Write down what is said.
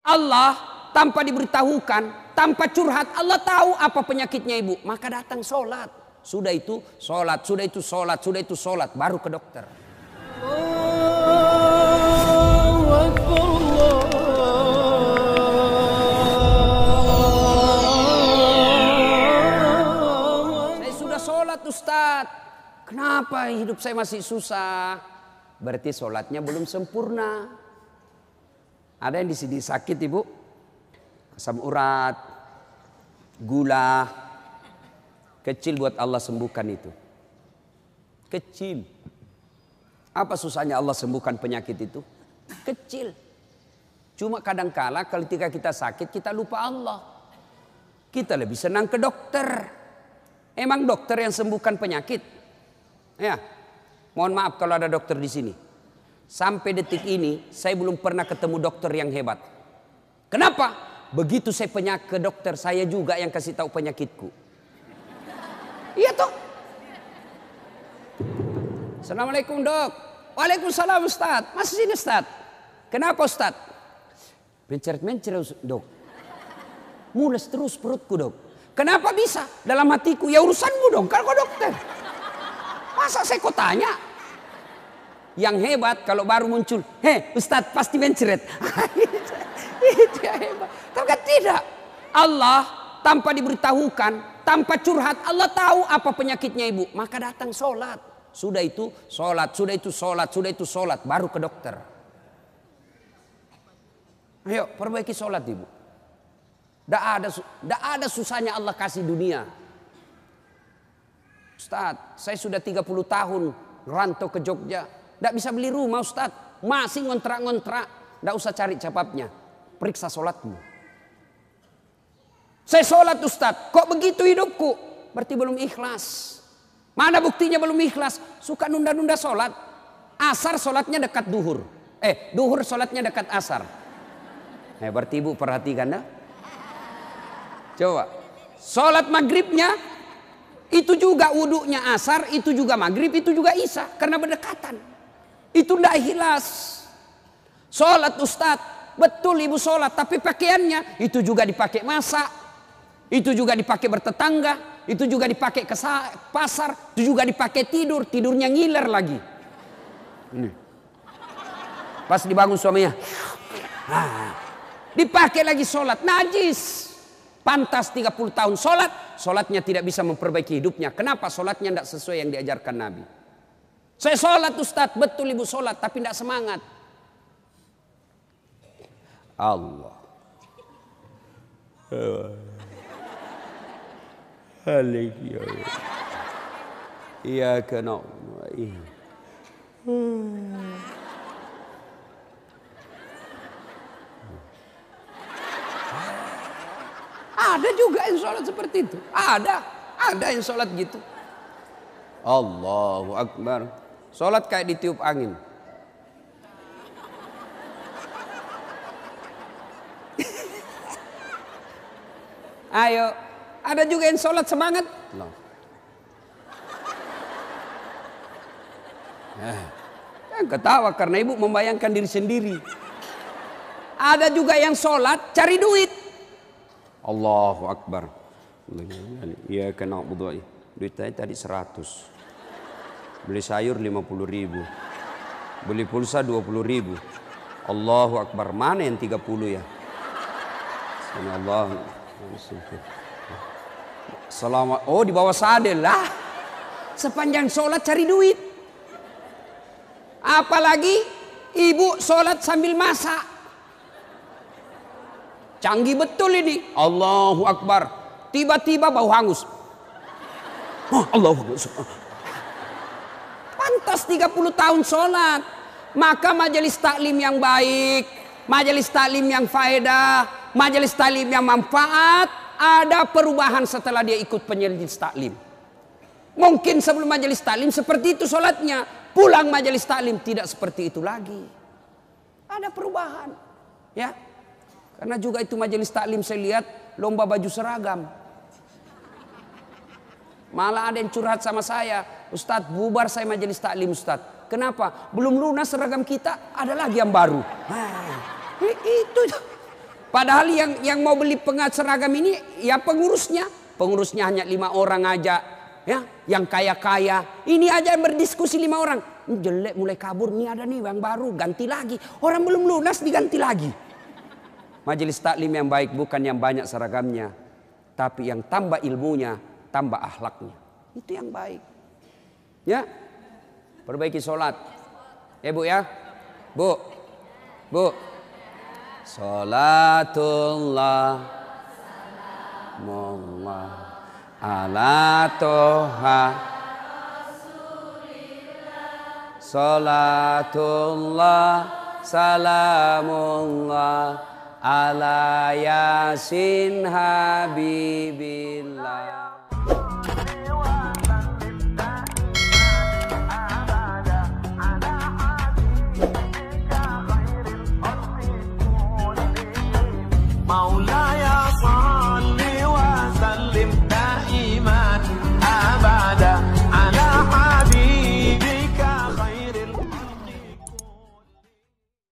Allah tanpa diberitahukan, tanpa curhat, Allah tahu apa penyakitnya ibu. Maka datang sholat. Sudah itu sholat, sudah itu sholat, sudah itu sholat. Baru ke dokter. Saya sudah sholat Ustaz. Kenapa hidup saya masih susah? Berarti sholatnya belum sempurna. Ada yang di sini sakit ibu, asam urat, gula, kecil buat Allah sembuhkan itu. Kecil. Apa susahnya Allah sembuhkan penyakit itu? Kecil. Cuma kadangkala ketika kita sakit kita lupa Allah. Kita lebih senang ke dokter. Emang dokter yang sembuhkan penyakit? Ya. Mohon maaf kalau ada dokter di sini. Sampai detik ini saya belum pernah ketemu dokter yang hebat. Kenapa? Begitu saya ke dokter, saya juga yang kasih tahu penyakitku. Iya toh? Assalamualaikum dok. Waalaikumsalam Ustaz. Masih sini Ustaz. Kenapa Ustaz? Menceret-menceret dok. Mules terus perutku dok. Kenapa bisa? Dalam hatiku, ya urusanmu dong. Kalau kau dokter. Masa saya kau tanya? Yang hebat kalau baru muncul, Ustadz pasti mencret. Itu yang hebat. Tapi kan tidak. Allah tanpa diberitahukan, tanpa curhat, Allah tahu apa penyakitnya ibu. Maka datang sholat. Sudah itu sholat, sudah itu sholat, sudah itu sholat. Baru ke dokter. Ayo perbaiki sholat ibu. Tidak ada susahnya Allah kasih dunia. Ustadz, saya sudah 30 tahun rantau ke Jogja. Tidak bisa beli rumah Ustadz. Masih ngontrak-ngontrak. Tidak usah cari capapnya. Periksa sholatmu. Saya sholat Ustadz. Kok begitu hidupku? Berarti belum ikhlas. Mana buktinya belum ikhlas? Suka nunda-nunda sholat. Asar sholatnya dekat duhur. Duhur sholatnya dekat asar. Berarti ibu perhatikan dah. Coba. Sholat maghribnya. Itu juga wudhunya asar. Itu juga maghrib. Itu juga isya. Karena berdekatan. Itu tidak ikhlas. Sholat Ustadz. Betul ibu sholat. Tapi pakaiannya itu juga dipakai masak. Itu juga dipakai bertetangga. Itu juga dipakai ke pasar. Itu juga dipakai tidur. Tidurnya ngiler lagi. Ini. Pas dibangun suaminya. Dipakai lagi sholat. Najis. Pantas 30 tahun sholat. Sholatnya tidak bisa memperbaiki hidupnya. Kenapa? Sholatnya tidak sesuai yang diajarkan Nabi. Saya sholat Ustadz, betul ibu sholat, tapi tidak semangat. Allah. Iya kena. Ada juga yang sholat seperti itu. Ada yang sholat gitu. Allahu Akbar. Sholat kayak ditiup angin. Ayo, ada juga yang sholat semangat. No. Jangan ketawa karena ibu membayangkan diri sendiri. Ada juga yang sholat cari duit. Allahu Akbar. Iya kena budu'i. Duitnya tadi 100. Beli sayur 50.000. Beli pulsa 20.000. Allahu Akbar. Mana yang 30 ya? Allah. Selamat. Oh di bawah sadel lah. Sepanjang sholat cari duit. Apalagi ibu sholat sambil masak. Canggih betul ini. Allahu Akbar. Tiba-tiba bau hangus. Allahu Akbar. Pantas 30 tahun sholat. Maka majelis taklim yang baik, majelis taklim yang faedah, majelis taklim yang manfaat, ada perubahan setelah dia ikut majelis taklim. Mungkin sebelum majelis taklim seperti itu sholatnya, pulang majelis taklim tidak seperti itu lagi. Ada perubahan, ya. Karena juga itu majelis taklim saya lihat lomba baju seragam. Malah ada yang curhat sama saya, Ustadz bubar saya majelis taklim Ustadz. Kenapa? Belum lunas seragam kita, ada lagi yang baru. Itu Padahal yang mau beli pengat seragam ini ya pengurusnya. Pengurusnya hanya 5 orang aja. Ya, yang kaya-kaya. Ini aja berdiskusi 5 orang. Ini jelek mulai kabur, nih ada nih yang baru, ganti lagi. Orang belum lunas diganti lagi. Majelis taklim yang baik bukan yang banyak seragamnya, tapi yang tambah ilmunya, tambah akhlaknya. Itu yang baik. Ya, perbaiki sholat. Ya Bu ya, Bu. Sholatullah, salawatullah ala toha. Sholatullah, salamullah ala yasin habibillah. Maula